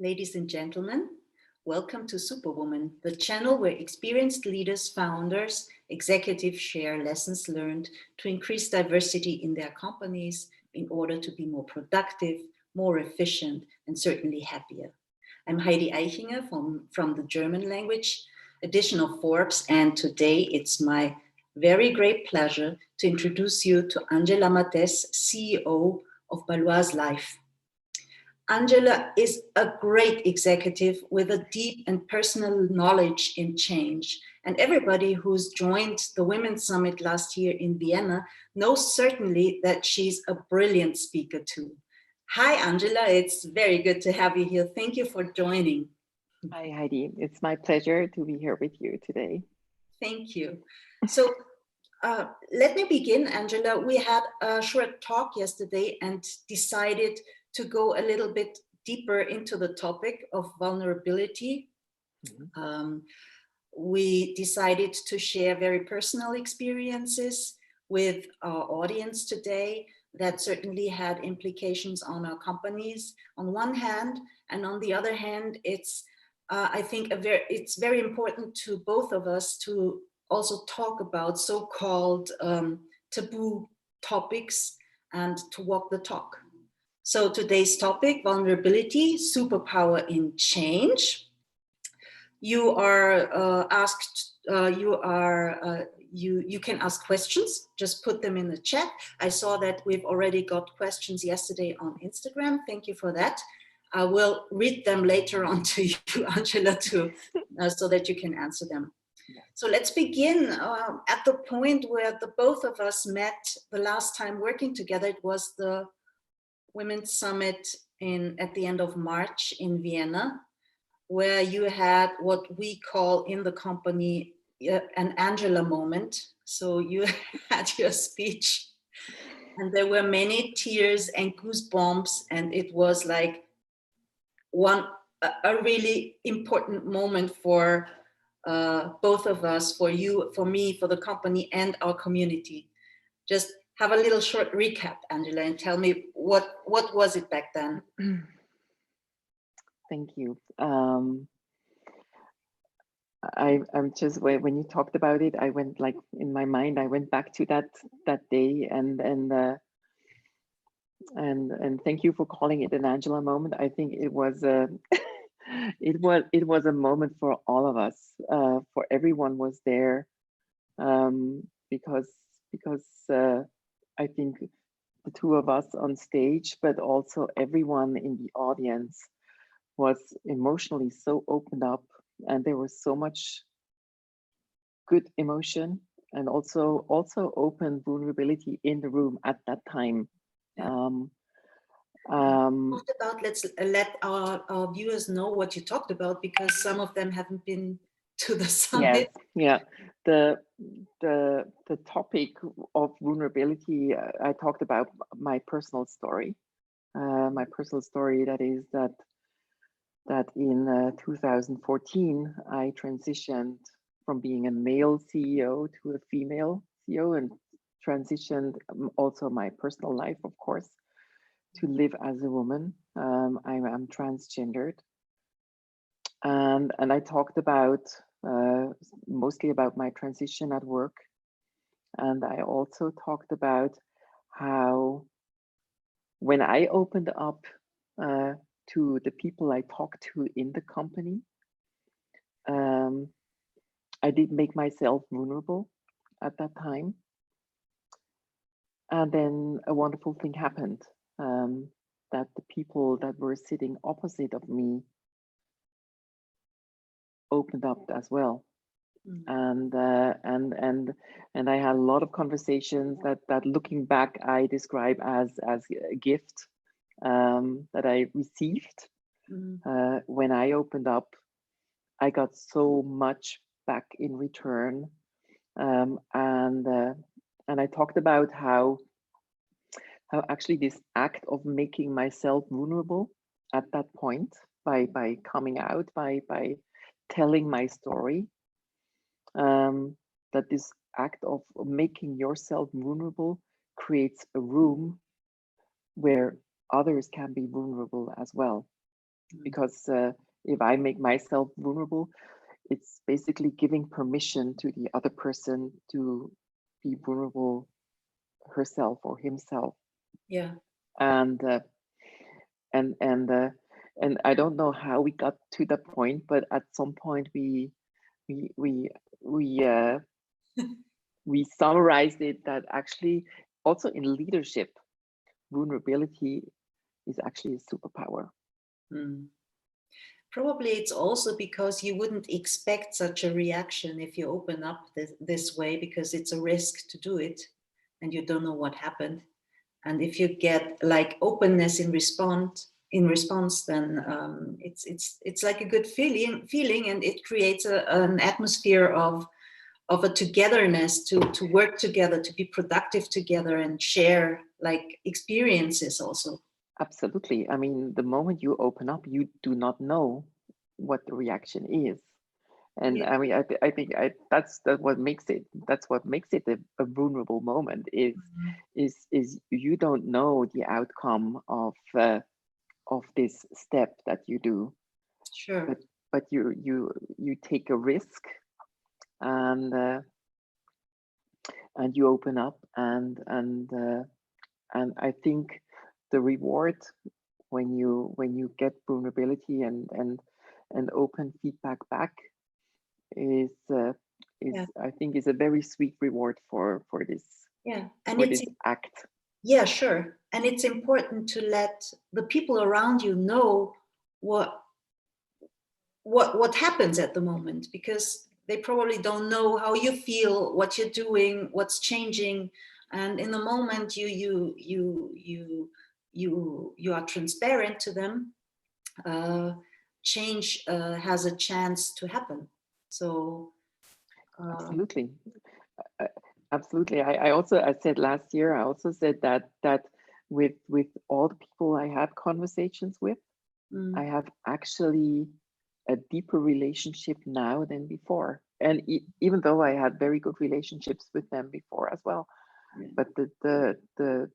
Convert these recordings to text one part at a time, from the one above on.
Ladies and gentlemen, welcome to Superwoman, the channel where experienced leaders, founders, executives share lessons learned to increase diversity in their companies in order to be more productive, more efficient, and certainly happier. I'm Heidi Eichinger from the German language edition of Forbes, and today it's my very great pleasure to introduce you to Angela Matthes, CEO of Baloise Life. Angela is a great executive with a deep and personal knowledge in change. And everybody who's joined the Women's Summit last year in Vienna knows certainly that she's a brilliant speaker too. Hi, Angela. It's very good to have you here. Thank you for joining. Hi, Heidi. It's my pleasure to be here with you today. Thank you. So let me begin, Angela. We had a short talk yesterday and decided to go a little bit deeper into the topic of vulnerability. We decided to share very personal experiences with our audience today that certainly had implications on our companies on one hand, and on the other hand, it's I think it's very important to both of us to also talk about so-called taboo topics and to walk the talk. So today's topic, vulnerability, superpower in change. You are asked, you can ask questions, just put them in the chat. I saw that we've already got questions yesterday on Instagram. Thank you for that. I will read them later on to you, Angela, too, so that you can answer them. So let's begin at the point where the both of us met the last time working together. It was the Women's Summit at the end of March in Vienna, where you had what we call in the company an Angela moment. So you had your speech and there were many tears and goosebumps, and it was like a really important moment for both of us, for you, for me, for the company and our community. Just have a little short recap, Angela, and tell me what was it back then? Thank you. I'm just, when you talked about it, I went like in my mind, I went back to that day and thank you for calling it an Angela moment. I think it was it was a moment for all of us, for everyone was there, because I think the two of us on stage, but also everyone in the audience was emotionally so opened up, and there was so much good emotion and also open vulnerability in the room at that time. Let's let our viewers know what you talked about, because some of them haven't been to the summit. Yeah. The topic of vulnerability, I talked about my personal story. That is that in 2014 I transitioned from being a male CEO to a female CEO, and transitioned also my personal life, of course, to live as a woman. I'm transgendered, and I talked about mostly about my transition at work, and I also talked about how when I opened up to the people I talked to in the company, I did make myself vulnerable at that time, and then a wonderful thing happened. That the people that were sitting opposite of me opened up as well. And I had a lot of conversations that looking back I describe as a gift that I received. When I opened up, I got so much back in return, and I talked about how actually this act of making myself vulnerable at that point, by coming out, by telling my story, that this act of making yourself vulnerable creates a room where others can be vulnerable as well. Mm. because if I make myself vulnerable, it's basically giving permission to the other person to be vulnerable herself or himself. Yeah. And and and uh, and I don't know how we got to the point, but at some point we we we uh, we summarized it that actually also in leadership, vulnerability is actually a superpower. Mm. Probably it's also because you wouldn't expect such a reaction if you open up this way, because it's a risk to do it and you don't know what happened. And if you get like openness in response, then it's like a good feeling, and it creates an atmosphere of a togetherness to work together, to be productive together, and share like experiences also. Absolutely. I mean, the moment you open up, you do not know what the reaction is. And Yeah. I mean, I think that's what makes it. That's what makes it a vulnerable moment. Mhm. Is you don't know the outcome of this step that you do, Sure. but you take a risk, and and you open up, and I think the reward when you get vulnerability and open feedback back is Yeah. I think is a very sweet reward Yeah. And for it's this act. yeah, sure. And it's important to let the people around you know what what happens at the moment, because they probably don't know how you feel, what you're doing, what's changing. And in the moment you are transparent to them, uh, change has a chance to happen. So Absolutely. Uh, Absolutely. I said last year, I also said that with all the people I had conversations with, I mm, have actually a deeper relationship now than before. And even though I had very good relationships with them before as well, yeah, but the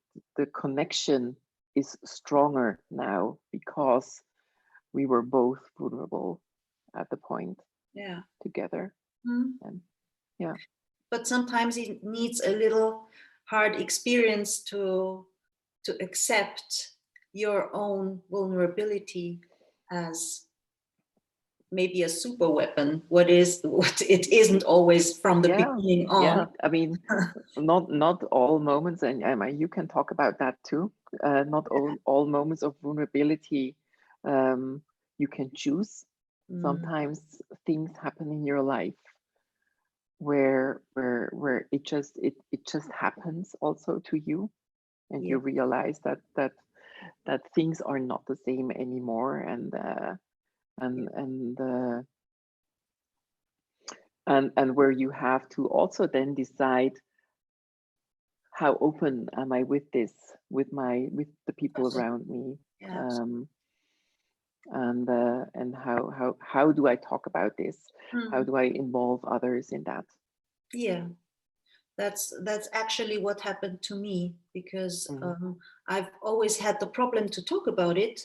connection is stronger now because we were both vulnerable at the point yeah. together. Mm. And yeah, But sometimes it needs a little hard experience to accept your own vulnerability as maybe a super weapon. What it isn't always from the yeah, beginning yeah. on. I mean, not all moments, and I mean, you can talk about that too. Not all moments of vulnerability um, you can choose. Mm, Sometimes things happen in your life where it just happens also to you, and yeah, you realize that things are not the same anymore, yeah, and and uh, and where you have to also then decide how open am I with this, with the people absolutely. around me, Yeah, um, and how do I talk about this? How mm, do I involve others in that? yeah. That's actually what happened to me, because Mm. I've always had the problem to talk about it,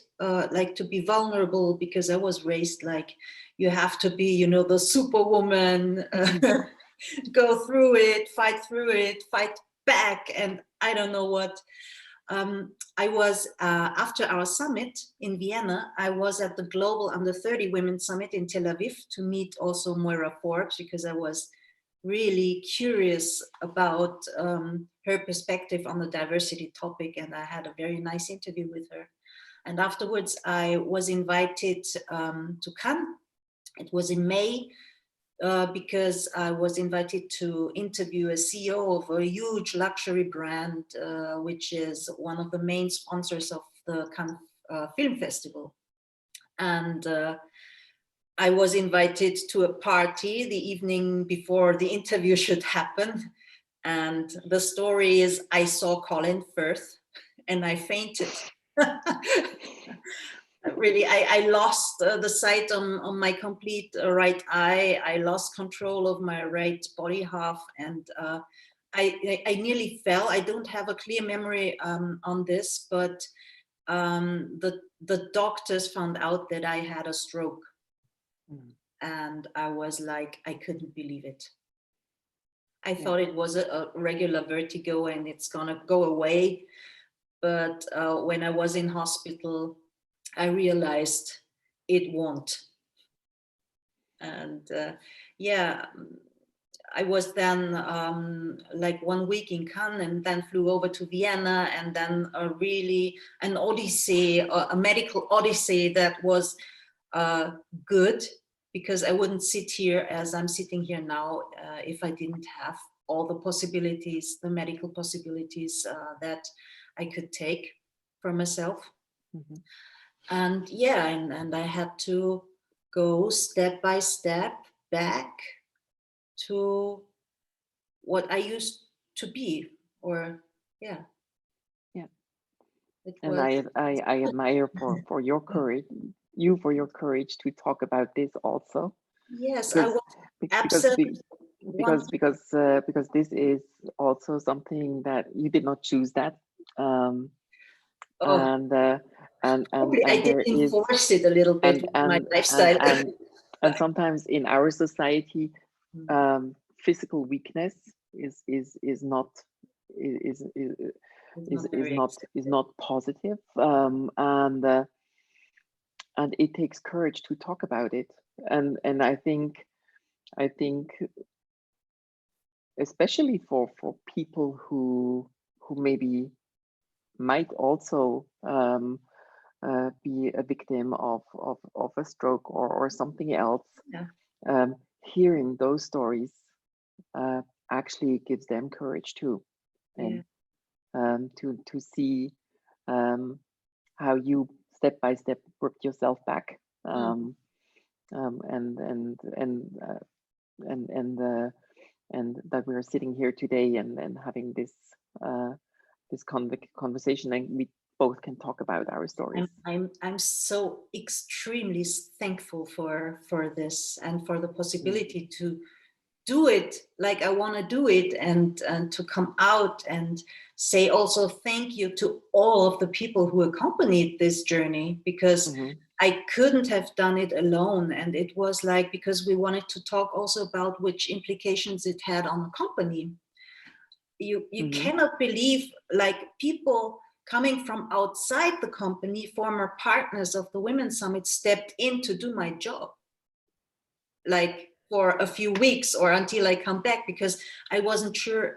like to be vulnerable, because I was raised like you have to be, the superwoman, go through it, fight back, and I don't know what. I was after our summit in Vienna. I was at the Global Under 30 Women Summit in Tel Aviv to meet also Moira Forbes, because I was really curious about her perspective on the diversity topic, and I had a very nice interview with her. And afterwards, I was invited to Cannes. It was in May, because I was invited to interview a CEO of a huge luxury brand, which is one of the main sponsors of the Cannes Film Festival. And I was invited to a party the evening before the interview should happen. And the story is I saw Colin Firth and I fainted. Really, I lost the sight on my complete right eye. I lost control of my right body half, and I nearly fell. I don't have a clear memory on this, but the doctors found out that I had a stroke, Mm. and I was like, I couldn't believe it. I Yeah. thought it was a regular vertigo and it's gonna go away. But when I was in hospital, I realized it won't. And yeah, I was then like 1 week in Cannes, and then flew over to Vienna, and then really an odyssey, a medical odyssey that was good, because I wouldn't sit here as I'm sitting here now if I didn't have all the possibilities, the medical possibilities that I could take for myself. Mm-hmm. And yeah, and I had to go step by step back to what I used to be, or yeah, Yeah. it And was. I admire for your courage, for your courage to talk about this also, Yes, I because was because absolutely one. because this is also something that you did not choose that, um, Oh, and probably I and did there is enforce it a little bit and with my and and lifestyle. and and sometimes in our society, physical weakness is not is is It's not very is accepted. not positive, and it takes courage to talk about it, and I think especially for people who maybe might also be a victim of a stroke or something else, Yeah, um, hearing those stories uh, actually gives them courage too, yeah, and to see um, how you step by step worked yourself back, mm. and and and uh, and that we're sitting here today and having this uh, this conversation, and we both can talk about our stories. I'm so extremely thankful for this, and for the Mm. possibility to do it like I want to do it, and to come out and say also thank you to all of the people who accompanied this journey, because Mm-hmm. I couldn't have done it alone. And it was like, because we wanted to talk also about which implications it had on the company. You Mm-hmm. cannot believe, like, people coming from outside the company, former partners of the Women's Summit, stepped in to do my job, like for a few weeks or until I come back, because I wasn't sure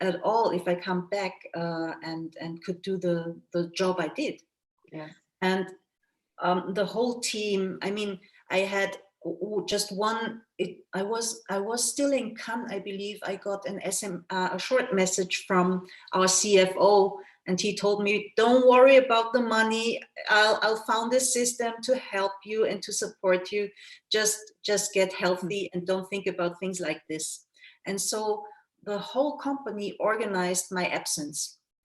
at all if I come back and could do the job I did. Yes. And the whole team, I mean, I had just one. I was still in Cannes, I believe. I got a short message from our CFO, and he told me, "Don't worry about the money. I'll found a system to help you and to support you. Just get Mm. healthy and don't think about things like this." And so the whole company organized my absence,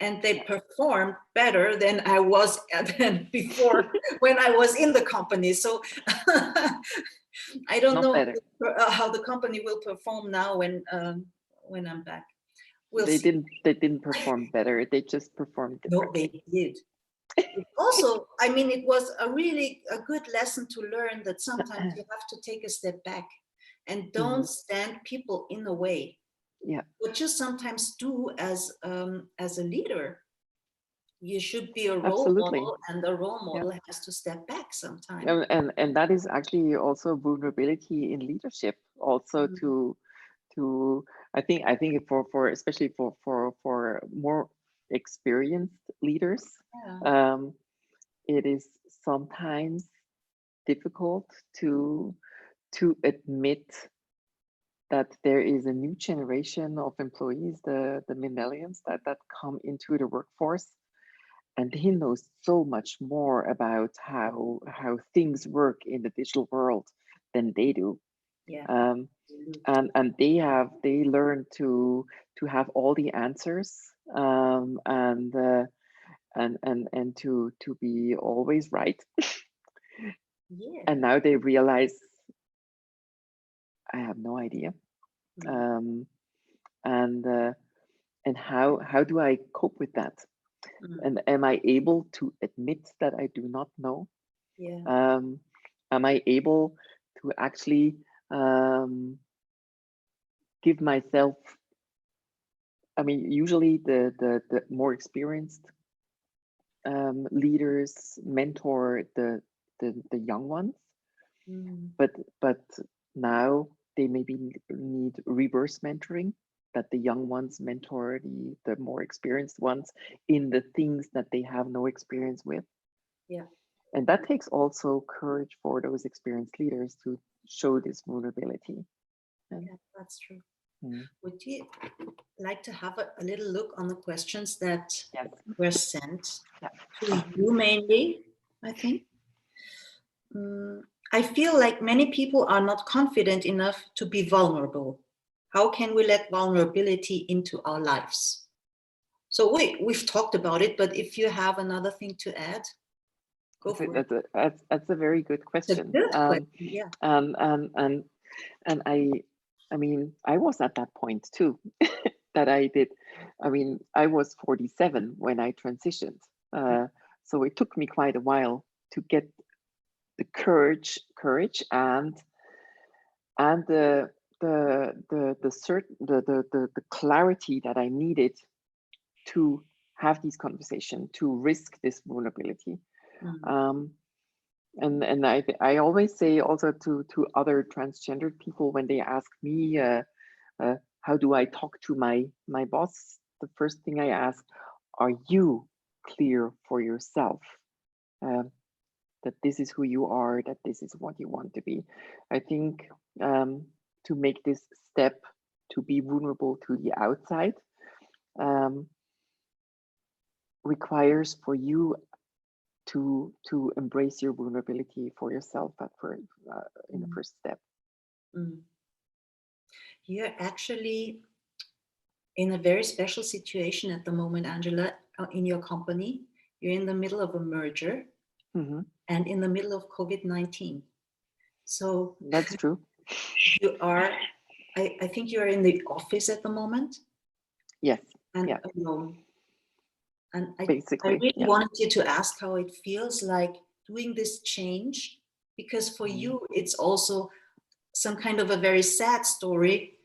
and they Yes. performed better than I was than before when I was in the company. So I don't Not know better. how the company will perform now when I'm back. We'll They see. didn't perform better. They just performed No, differently. they did. Also, I mean, it was a good lesson to learn that sometimes you have to take a step back and Hmm. don't stand people in the way. Yeah, What you sometimes do as a leader, you should be a role absolutely. model, and the role Yeah. model has to step back sometime. And that is actually also vulnerability in leadership. Also Mm. to I think for especially for more experienced leaders, Yeah, um, it is sometimes difficult to admit that there is a new generation of employees, the millennials that come into the workforce, and he knows so much more about how things work in the digital world than they do, yeah, um, absolutely. and they learn to have all the answers, and to be always right, Yeah. and now they realize I have no idea, Mm. um, and how do I cope with that? Mm. And am I able to admit that I do not know? Yeah. Am I able to actually give myself, I mean, usually the more experienced leaders mentor the young ones, Mm. but now they maybe need reverse mentoring, that the young ones mentor the more experienced ones in the things that they have no experience with. Yeah. And that takes also courage for those experienced leaders to show this vulnerability. And, Yeah, that's true. mm, Would you like to have a little look on the questions that yes, were sent yeah. to you mainly, I think? I feel like many people are not confident enough to be vulnerable. How can we let vulnerability into our lives? So we've talked about it, but if you have another thing to add, go That's a, for it. that's a, that's a very good It's a question. good question. Yeah. Um, and and and I mean, I was at that point too, that I did. I mean, I was 47 when I transitioned, so it took me quite a while to get the courage and the clarity that I needed to have these conversations, to risk this vulnerability. Mm. Um, and I always say also to other transgendered people when they ask me how do I talk to my boss, the first thing I ask, are you clear for yourself um, that this is who you are, that this is what you want to be? I think to make this step to be vulnerable to the outside um, requires for you to embrace your vulnerability for yourself at first, in the Mm. first step. Mm. You're actually in a very special situation at the moment, Angela, in your company. You're in the middle of a merger Hmm. and in the middle of COVID-19. So That's true. you are, I think you're in the office at the moment Yes. and Yeah. alone. And I Basically. really Yeah. wanted you to ask how it feels like doing this change, because for Mm. you, it's also some kind of a very sad story.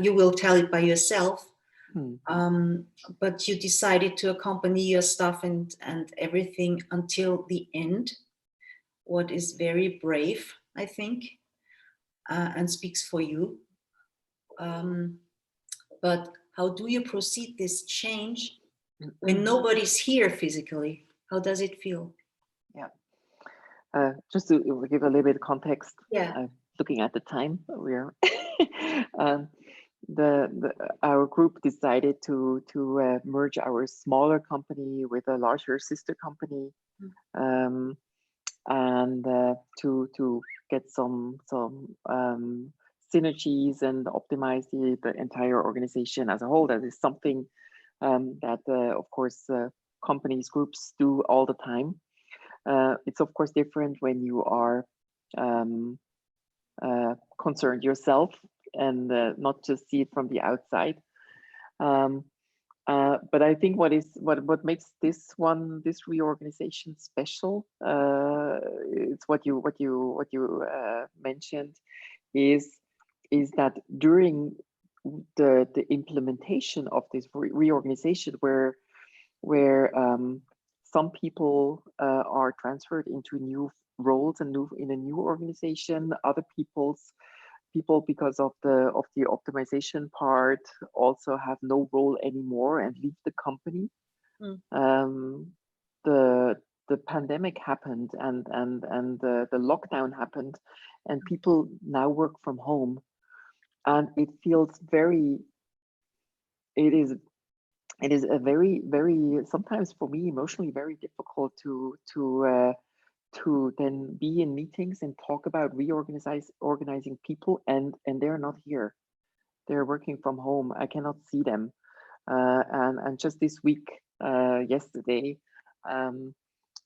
You will tell it by yourself. Mm. Um, but you decided to accompany your stuff and everything until the end, what is very brave, I think, and speaks for you. Um, but how do you proceed this change when nobody's here physically? How does it feel? Yeah. Just to give a little bit of context, Yeah. looking at the time, we're um, our group decided to merge our smaller company with a larger sister company, um, and to get some synergies and optimize the entire organization as a whole. That is something that of course companies, groups do all the time. It's of course different when you are um, concerned yourself and not just see it from the outside. Um, but I think what makes this reorganization special, it's what you mentioned, is is that during the implementation of this reorganization, where some people are transferred into new roles and new in a new organization, other people because of the optimization part also have no role anymore and leave the company. Mm. um, the the pandemic happened and the lockdown happened, and people now work from home, and it feels very, it is it is a very sometimes for me emotionally very difficult to then be in meetings and talk about organizing people, and they're not here, they're working from home, I cannot see them. And just this week, yesterday, um,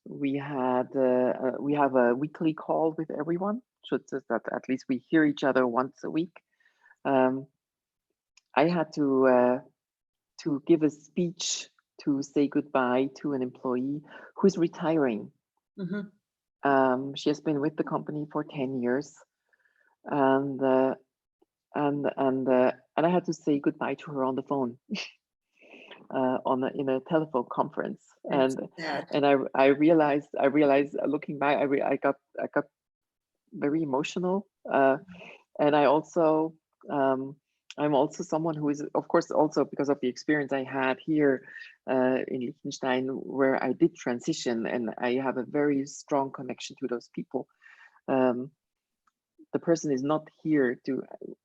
we have a weekly call with everyone, so that at least we hear each other once a week. um, I had to give a speech to say goodbye to an employee who's retiring. She has been with the company for 10 years, and I had to say goodbye to her on the phone, in a telephone conference. And I realized looking back, I got very emotional, and I'm also someone who is, of course, also because of the experience I had here in Liechtenstein, where I did transition, and I have a very strong connection to those people. The person is not here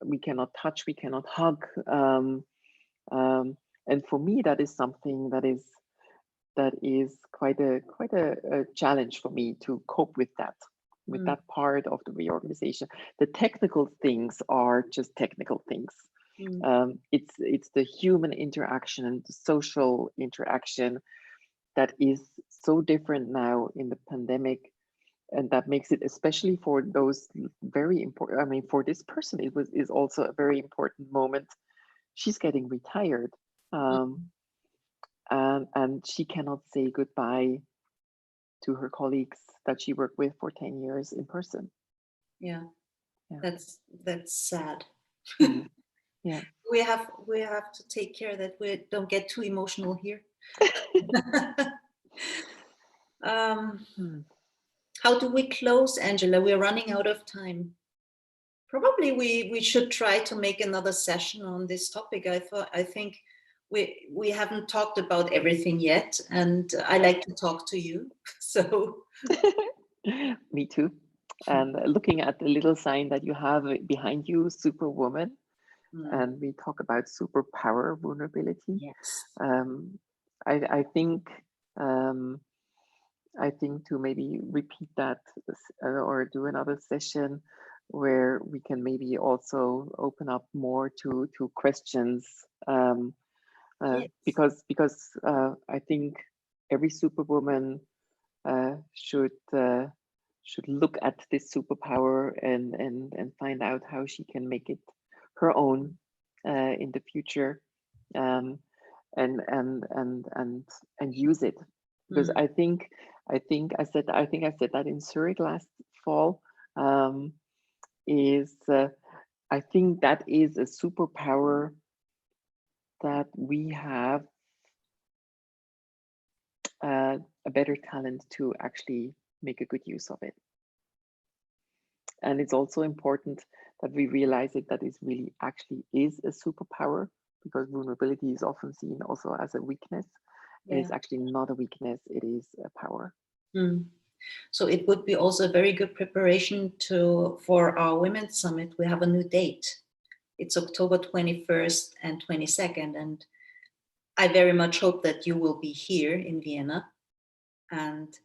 we cannot touch, we cannot hug. And for me, that is something that is quite a challenge for me to cope with that. With that part of the reorganization. The technical things are just technical things. It's the human interaction and the social interaction that is so different now in the pandemic, and that makes it, especially for those, very important. I mean, for this person, is also a very important moment. She's getting retired, and she cannot say goodbye to her colleagues that she worked with for 10 years in person. Yeah. That's sad. Yeah. We have to take care that we don't get too emotional here. How do we close, Angela? We're running out of time. Probably we should try to make another session on this topic. I think we haven't talked about everything yet, and I like to talk to you. So me too. And looking at the little sign that you have behind you, Superwoman, and we talk about superpower, vulnerability. Yes. I think to maybe repeat that or do another session where we can maybe also open up more to questions, Yes. because I think every Superwoman should look at this superpower and find out how she can make it her own in the future, and use it, because I think I said that in Zurich last fall. I think that is a superpower that we have a better talent to actually make a good use of it. And it's also important that we realize that is really actually is a superpower, because vulnerability is often seen also as a weakness. Yeah. It's actually not a weakness, it is a power. So it would be also a very good preparation for our Women's Summit. We have a new date. It's October 21st and 22nd. And I very much hope that you will be here in Vienna, and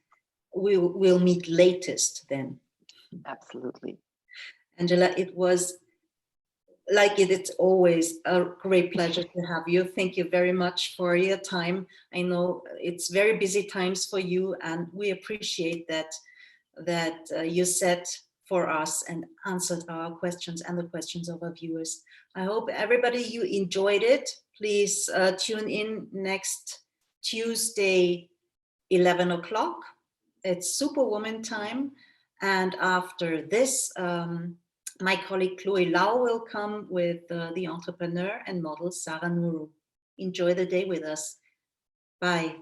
we'll meet latest then. Absolutely. Angela, it was like it's always a great pleasure to have you. Thank you very much for your time. I know it's very busy times for you, and we appreciate that you sat for us and answered our questions and the questions of our viewers. I hope everybody, you enjoyed it. Please tune in next Tuesday, 11 o'clock. It's Superwoman time. And after this, my colleague Chloe Lau will come with the entrepreneur and model Sarah Nuru. Enjoy the day with us. Bye.